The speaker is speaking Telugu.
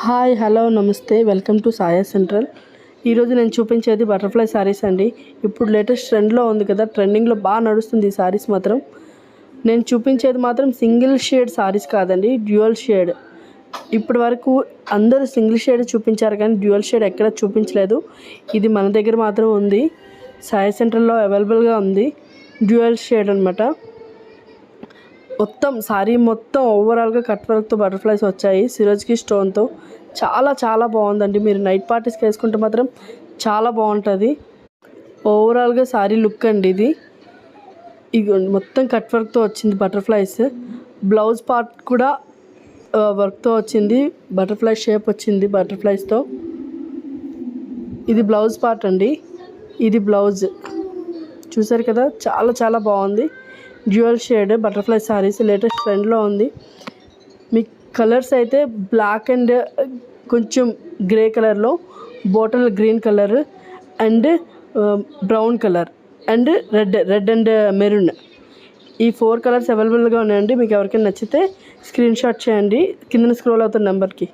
హాయ్ హలో నమస్తే వెల్కమ్ టు సాయా సెంట్రల్. ఈరోజు నేను చూపించేది బటర్ఫ్లై శారీస్ అండి. ఇప్పుడు లేటెస్ట్ ట్రెండ్లో ఉంది కదా, ట్రెండింగ్లో బాగా నడుస్తుంది ఈ శారీస్ మాత్రం. నేను చూపించేది మాత్రం సింగిల్ షేడ్ శారీస్ కాదండి, డ్యూయల్ షేడ్. ఇప్పటి వరకు అందరూ సింగిల్ షేడ్ చూపించారు కానీ డ్యూయల్ షేడ్ ఎక్కడ చూపించలేదు. ఇది మన దగ్గర మాత్రం ఉంది, సాయా సెంట్రల్లో అవైలబుల్గా ఉంది. డ్యూయల్ షేడ్ అనమాట. మొత్తం శారీ మొత్తం ఓవరాల్గా కట్ వర్క్తో బటర్ఫ్లైస్ వచ్చాయి, సిరోజ్కి స్టోన్తో. చాలా చాలా బాగుందండి. మీరు నైట్ పార్టీస్కి వేసుకుంటే మాత్రం చాలా బాగుంటుంది. ఓవరాల్గా శారీ లుక్ అండి ఇది. మొత్తం కట్ వర్క్తో వచ్చింది బటర్ఫ్లైస్. బ్లౌజ్ పార్ట్ కూడా వర్క్తో వచ్చింది, బటర్ఫ్లై షేప్ వచ్చింది బటర్ఫ్లైస్తో. ఇది బ్లౌజ్ పార్ట్ అండి, ఇది బ్లౌజ్. చూసారు కదా, చాలా చాలా బాగుంది. Dual shade butterfly saris latest ట్రెండ్లో ఉంది. మీకు కలర్స్ అయితే బ్లాక్ అండ్ కొంచెం గ్రే కలర్లో, bottle green colour and brown colour and red and maroon, ఈ 4 కలర్స్ అవైలబుల్గా ఉన్నాయండి. మీకు ఎవరికైనా నచ్చితే స్క్రీన్ షాట్ చేయండి కింద స్క్రోల్ అవుతున్న నెంబర్కి.